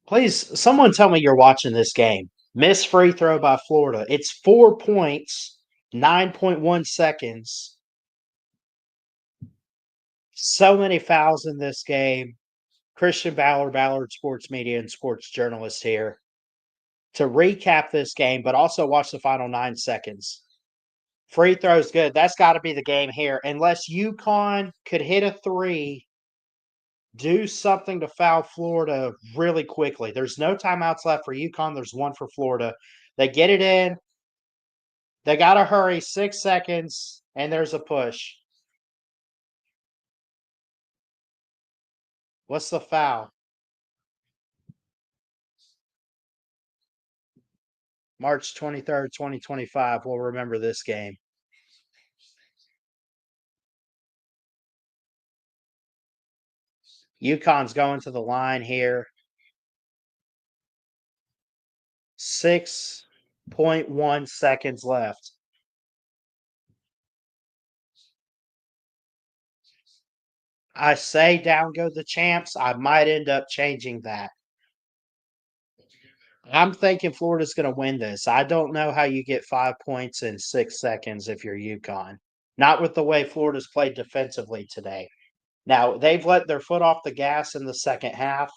Please, someone tell me you're watching this game. Missed free throw by Florida. It's 4 points, 9.1 seconds. So many fouls in this game. Christian Ballard Sports Media and Sports Journalist here to recap this game, but also watch the final 9 seconds. Free throws good. That's got to be the game here. Unless UConn could hit a three, do something to foul Florida really quickly. There's no timeouts left for UConn. There's one for Florida. They get it in. They got to hurry. 6 seconds, and there's a push. What's the foul? March 23rd, 2025. We'll remember this game. UConn's going to the line here. 6.1 seconds left. I say down go the champs. I might end up changing that. I'm thinking Florida's going to win this. I don't know how you get 5 points in 6 seconds if you're UConn. Not with the way Florida's played defensively today. Now, they've let their foot off the gas in the second half.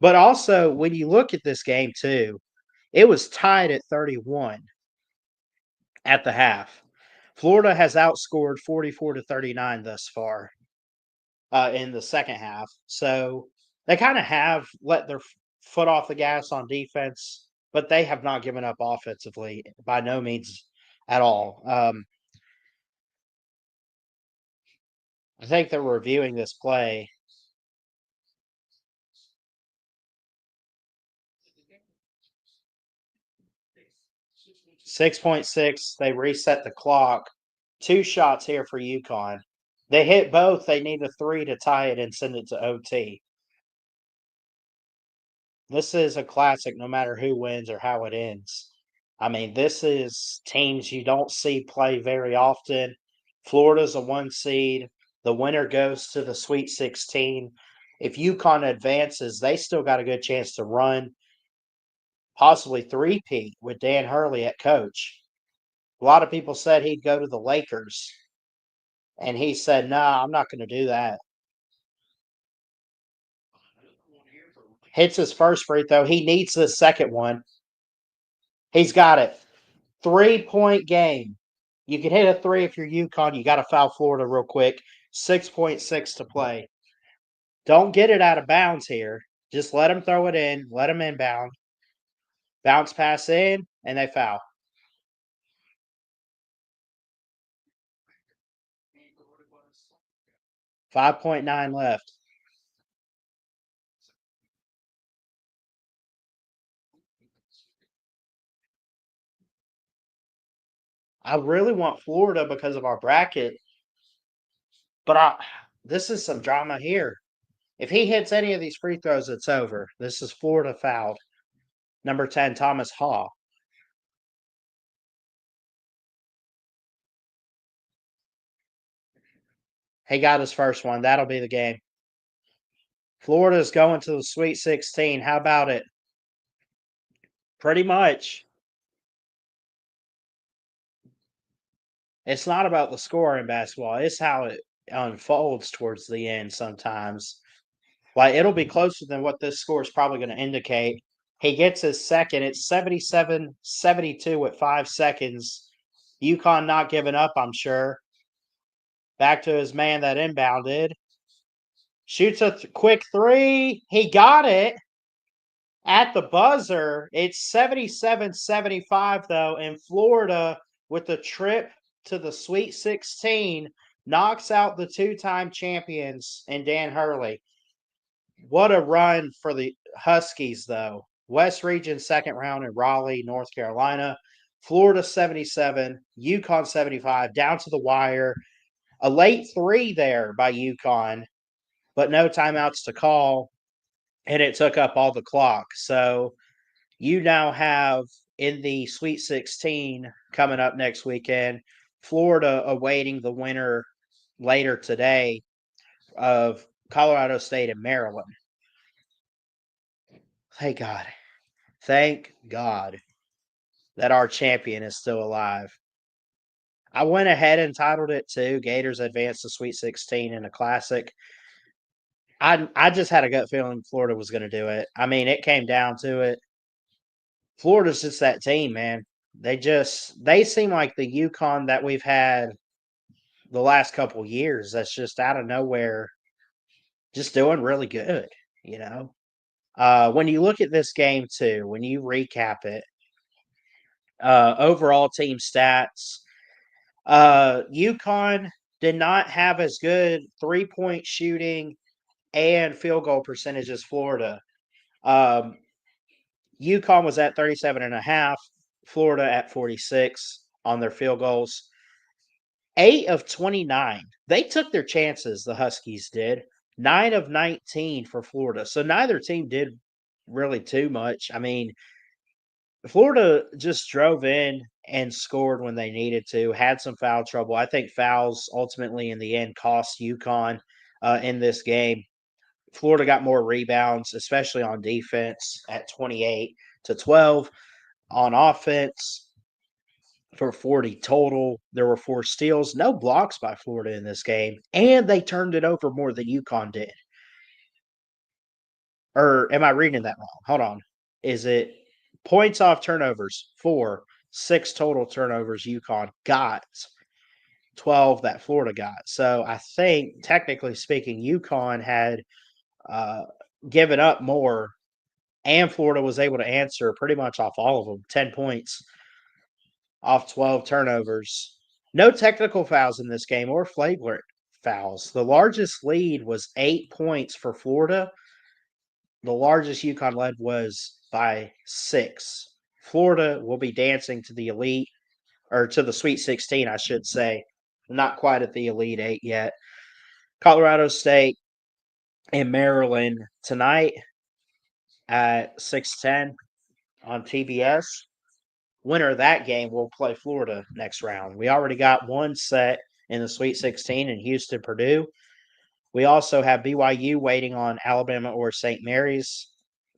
But also, when you look at this game, too, it was tied at 31 at the half. Florida has outscored 44-39 thus far in the second half. So they kind of have let their foot off the gas on defense, but they have not given up offensively by no means at all. I think they're reviewing this play. 6.6, they reset the clock. 2 shots here for UConn. They hit both. They need a three to tie it and send it to OT. This is a classic no matter who wins or how it ends. I mean, this is teams you don't see play very often. Florida's a 1 seed. The winner goes to the Sweet 16. If UConn advances, they still got a good chance to run, possibly three-peat with Dan Hurley at coach. A lot of people said he'd go to the Lakers, and he said, "No, I'm not going to do that." Hits his first free throw. He needs the second one. He's got it. 3-point game. You can hit a three if you're UConn. You got to foul Florida real quick. 6.6 to play. Don't get it out of bounds here. Just let them throw it in. Let them inbound. Bounce pass in, and they foul. 5.9 left. I really want Florida because of our bracket, but this is some drama here. If he hits any of these free throws, it's over. This is Florida fouled. Number 10, Thomas Haw. He got his first one. That'll be the game. Florida's going to the Sweet 16. How about it? Pretty much. It's not about the score in basketball. It's how it unfolds towards the end sometimes. Like, it'll be closer than what this score is probably going to indicate. He gets his second. It's 77-72 with 5 seconds. UConn not giving up, I'm sure. Back to his man that inbounded. Shoots a quick three. He got it at the buzzer. It's 77-75, though, and Florida, with the trip to the Sweet 16, knocks out the two-time champions and Dan Hurley. What a run for the Huskies, though. West Region second round in Raleigh, North Carolina. Florida 77, UConn 75, down to the wire. A late three there by UConn, but no timeouts to call, and it took up all the clock. So you now have in the Sweet 16 coming up next weekend, Florida awaiting the winner later today of Colorado State and Maryland. Thank God. Thank God that our champion is still alive. I went ahead and titled it too. Gators advanced to Sweet 16 in a classic. I just had a gut feeling Florida was going to do it. I mean, it came down to it. Florida's just that team, man. They seem like the UConn that we've had the last couple years. That's just out of nowhere, just doing really good. You know, when you look at this game too, when you recap it, overall team stats, UConn did not have as good 3-point shooting and field goal percentage as Florida. Um, UConn was at 37.5, Florida at 46 on their field goals. 8 of 29. They took their chances, the Huskies did. 9 of 19 for Florida. So neither team did really too much. I mean, Florida just drove in and scored when they needed to, had some foul trouble. I think fouls ultimately in the end cost UConn in this game. Florida got more rebounds, especially on defense at 28 to 12. On offense, for 40 total. There were 4 steals, no blocks by Florida in this game, and they turned it over more than UConn did. Or am I reading that wrong? Hold on. Is it points off turnovers? 4, 6 total turnovers UConn got, 12 that Florida got. So I think, technically speaking, UConn had uh, given up more, and Florida was able to answer pretty much off all of them. 10 points off 12 turnovers. No technical fouls in this game or flagrant fouls. The largest lead was 8 points for Florida. The largest UConn led was by 6. Florida will be dancing to the elite, or to the Sweet 16, I should say. Not quite at the Elite 8 yet. Colorado State and Maryland tonight at 6:10 on TBS. Winner of that game will play Florida next round. We already got one set in the Sweet 16 in Houston, Purdue. We also have BYU waiting on Alabama or St. Mary's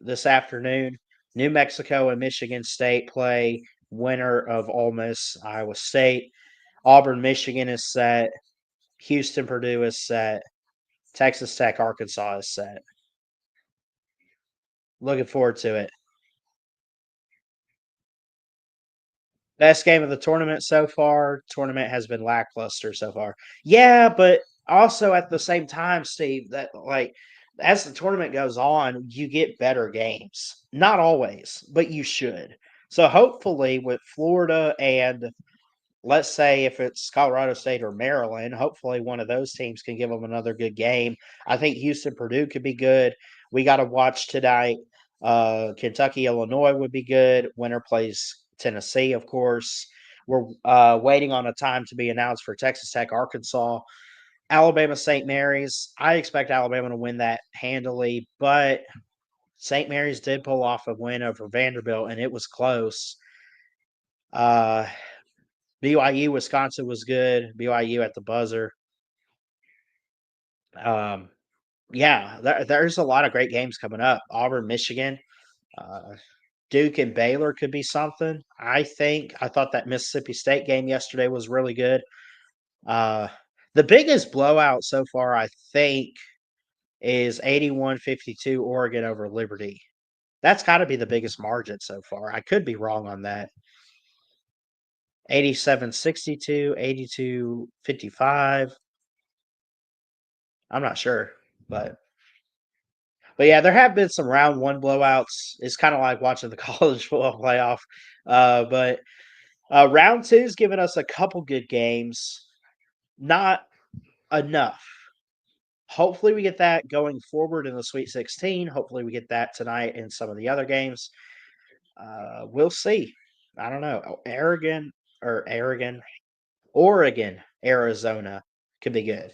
this afternoon. New Mexico and Michigan State play. Winner of Ole Miss, Iowa State. Auburn, Michigan is set. Houston, Purdue is set. Texas Tech, Arkansas is set. Looking forward to it. Best game of the tournament so far. Tournament has been lackluster so far. Yeah, but also at the same time, Steve, that like as the tournament goes on, you get better games. Not always, but you should. So hopefully with Florida and let's say if it's Colorado State or Maryland, hopefully one of those teams can give them another good game. I think Houston Purdue could be good. We got to watch tonight. Kentucky Illinois would be good. Winner plays Tennessee, of course. We're waiting on a time to be announced for Texas Tech, Arkansas, Alabama, St. Mary's. I expect Alabama to win that handily, but St. Mary's did pull off a win over Vanderbilt, and it was close. Uh, BYU, Wisconsin was good. BYU at the buzzer. Um, yeah, there's a lot of great games coming up. Auburn, Michigan, uh, Duke, and Baylor could be something. I thought that Mississippi State game yesterday was really good. Uh, the biggest blowout so far, I think, is 81-52 Oregon over Liberty. That's got to be the biggest margin so far. I could be wrong on that. 87-62, 82-55. I'm not sure, but yeah, there have been some round one blowouts. It's kind of like watching the college football playoff. But round two's given us a couple good games, not enough. Hopefully, we get that going forward in the Sweet 16. Hopefully, we get that tonight in some of the other games. We'll see. I don't know. Oregon, Arizona could be good.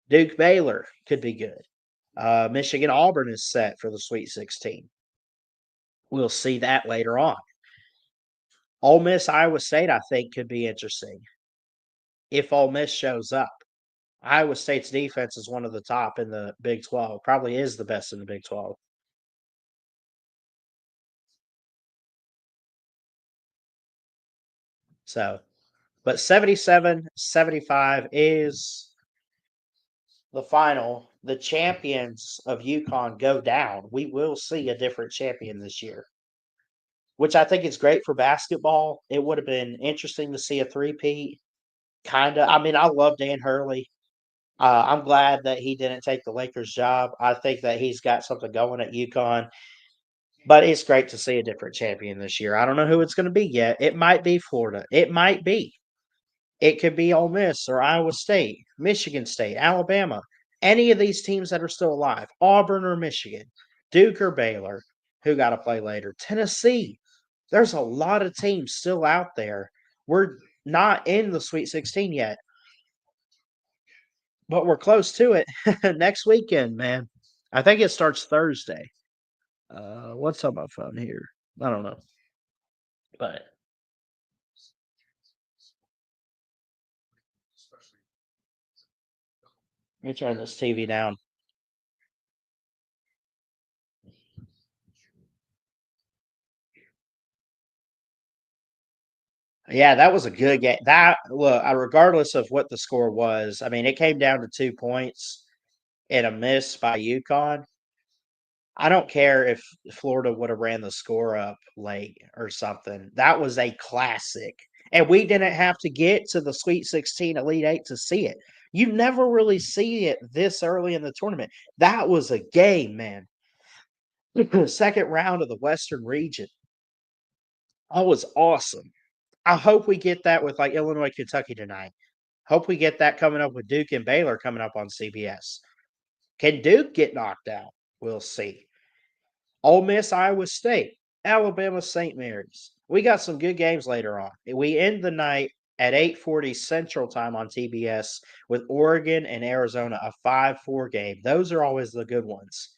Duke, Baylor could be good. Michigan, Auburn is set for the Sweet 16. We'll see that later on. Ole Miss, Iowa State, I think could be interesting if Ole Miss shows up. Iowa State's defense is one of the top in the Big 12. Probably is the best in the Big 12. So, but 77-75 is the final. The champions of UConn go down. We will see a different champion this year, which I think is great for basketball. It would have been interesting to see a three-peat. Kinda. I mean, I love Dan Hurley. I'm glad that he didn't take the Lakers job. I think that he's got something going at UConn, but it's great to see a different champion this year. I don't know who it's going to be yet. It might be Florida. It might be. It could be Ole Miss or Iowa State, Michigan State, Alabama. Any of these teams that are still alive, Auburn or Michigan, Duke or Baylor, who got to play later, Tennessee. There's a lot of teams still out there. We're not in the Sweet 16 yet, but we're close to it. Next weekend, man. I think it starts Thursday. What's on my phone here? I don't know, but let me turn this TV down. Yeah, that was a good game. That look, regardless of what the score was, I mean, it came down to 2 points and a miss by UConn. I don't care if Florida would have ran the score up late or something. That was a classic. And we didn't have to get to the Sweet 16 Elite Eight to see it. You never really see it this early in the tournament. That was a game, man. Second round of the Western region. That was awesome. I hope we get that with like Illinois, Kentucky tonight. Hope we get that coming up with Duke and Baylor coming up on CBS. Can Duke get knocked out? We'll see. Ole Miss, Iowa State, Alabama, St. Mary's. We got some good games later on. We end the night at 8:40 Central Time on TBS with Oregon and Arizona, a 5-4 game. Those are always the good ones.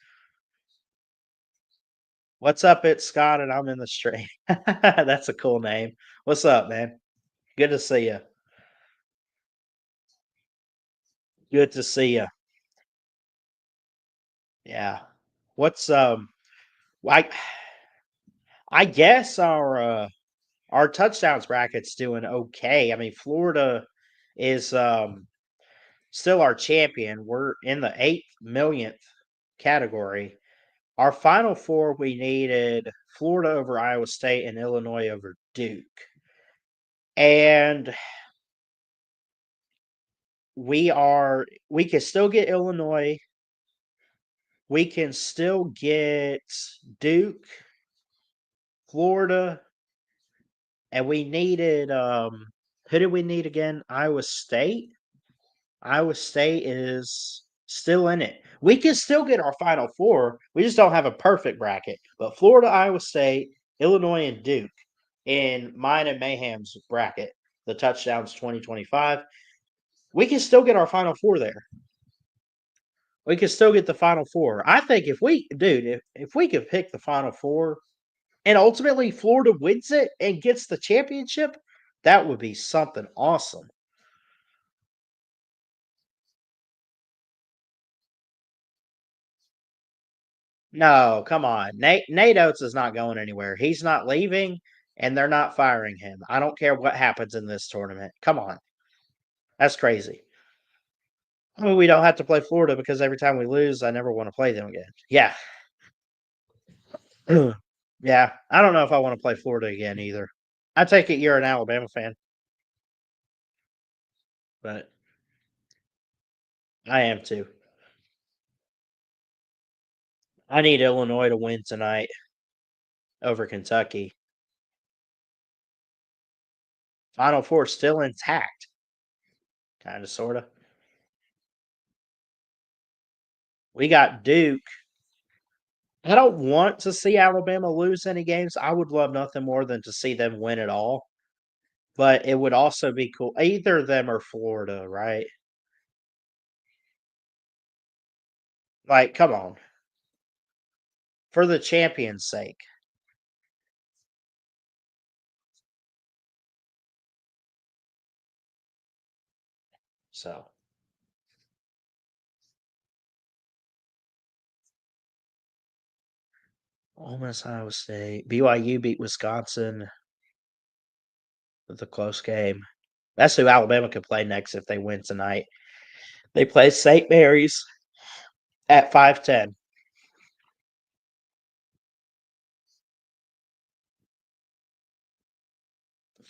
What's up? It's Scott, and I'm in the stream. That's a cool name. What's up, man? Good to see you. Good to see you. Yeah. What's I I guess our touchdowns bracket's doing okay. I mean, Florida is still our champion. We're in the 8 millionth category. Our final four, we needed Florida over Iowa State and Illinois over Duke. And we can still get Illinois. We can still get Duke, Florida, and we needed who did we need again? Iowa State. Iowa State is still in it. We can still get our final four. We just don't have a perfect bracket. But Florida, Iowa State, Illinois, and Duke in mine and Mayhem's bracket, the touchdowns 2025. We can still get our final four there. We can still get the final four. I think if we could pick the final four and ultimately Florida wins it and gets the championship, that would be something awesome. No, come on. Nate Oates is not going anywhere. He's not leaving, and they're not firing him. I don't care what happens in this tournament. Come on. That's crazy. I mean, we don't have to play Florida because every time we lose, I never want to play them again. Yeah. Yeah. I don't know if I want to play Florida again either. I take it you're an Alabama fan, but I am too. I need Illinois to win tonight over Kentucky. Final four still intact. Kind of, sort of. We got Duke. I don't want to see Alabama lose any games. I would love nothing more than to see them win it all. But it would also be cool. Either them or Florida, right? Like, come on. For the champion's sake. So, Ole Miss, Iowa State. BYU beat Wisconsin. It's a close game. That's who Alabama could play next if they win tonight. They play St. Mary's at 5:10.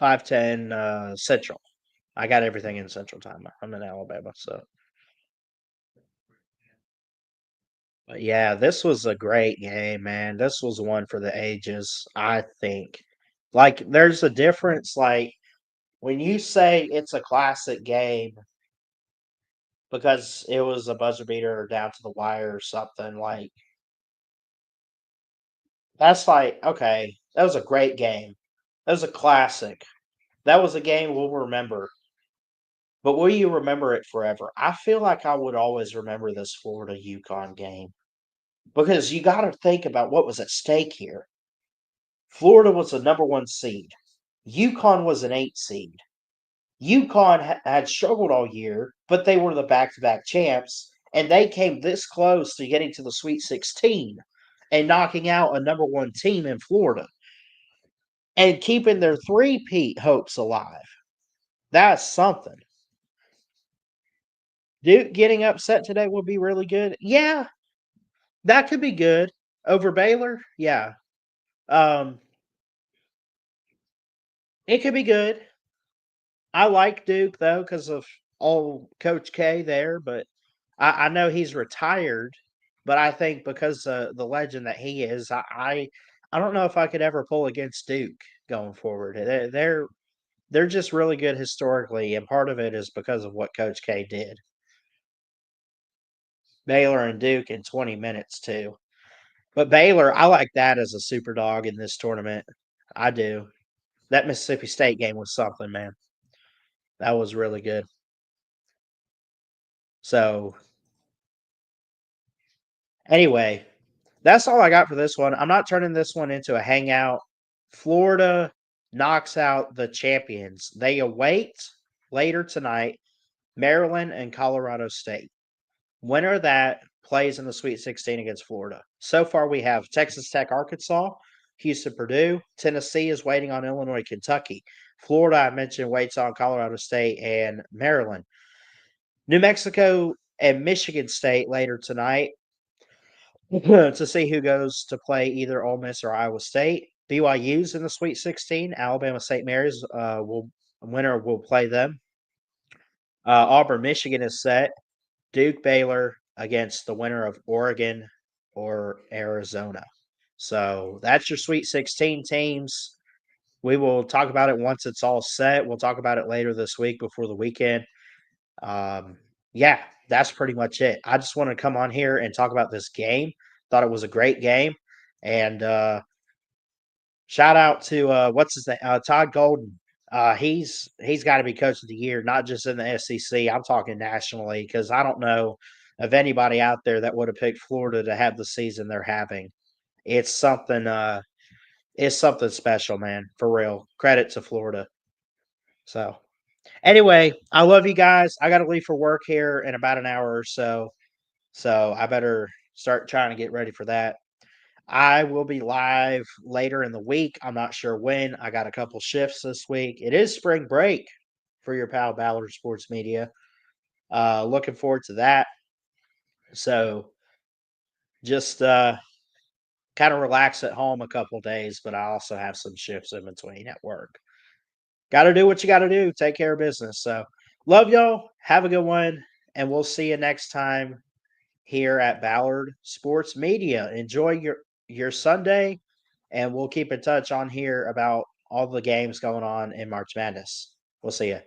5:10 Central. I got everything in Central Time. I'm in Alabama, so. But yeah, this was a great game, man. This was one for the ages, I think. Like, there's a difference. Like, when you say it's a classic game because it was a buzzer beater or down to the wire or something, like, that's like, okay, that was a great game. That was a classic. That was a game we'll remember. But will you remember it forever? I feel like I would always remember this Florida UConn game because you got to think about what was at stake here. Florida was the number one seed. UConn was an 8 seed. UConn had struggled all year, but they were the back-to-back champs, and they came this close to getting to the Sweet 16 and knocking out a number one team in Florida and keeping their three-peat hopes alive. That's something. Duke getting upset today would be really good. Yeah, that could be good over Baylor. Yeah, um, it could be good. I like Duke though because of all Coach K there, but I know he's retired. But I think because the legend that he is, I don't know if I could ever pull against Duke going forward. They're just really good historically, and part of it is because of what Coach K did. Baylor and Duke in 20 minutes too. But Baylor, I like that as a super dog in this tournament. I do. That Mississippi State game was something, man. That was really good. So, anyway, that's all I got for this one. I'm not turning this one into a hangout. Florida knocks out the champions. They await later tonight Maryland and Colorado State. Winner of that plays in the Sweet 16 against Florida. So far, we have Texas Tech, Arkansas, Houston, Purdue. Tennessee is waiting on Illinois, Kentucky. Florida, I mentioned, waits on Colorado State and Maryland. New Mexico and Michigan State later tonight to see who goes to play either Ole Miss or Iowa State. BYU's in the Sweet 16. Alabama St. Mary's will winner will play them. Auburn, Michigan is set. Duke, Baylor against the winner of Oregon or Arizona. So that's your Sweet 16 teams. We will talk about it once it's all set. We'll talk about it later this week before the weekend. Yeah, that's pretty much it. I just want to come on here and talk about this game. Thought it was a great game. And shout out to what's his name? Todd Golden. He's got to be coach of the year, not just in the SEC. I'm talking nationally because I don't know of anybody out there that would have picked Florida to have the season they're having. It's something. It's something special, man. For real. Credit to Florida. So anyway, I love you guys. I got to leave for work here in about an hour or so. So I better start trying to get ready for that. I will be live later in the week. I'm not sure when. I got a couple shifts this week. It is spring break for your pal Ballard Sports Media. Looking forward to that. So just kind of relax at home a couple days, but I also have some shifts in between at work. Got to do what you got to do. Take care of business. So love y'all. Have a good one. And we'll see you next time here at Ballard Sports Media. Enjoy your Sunday, and we'll keep in touch on here about all the games going on in March Madness. We'll see you.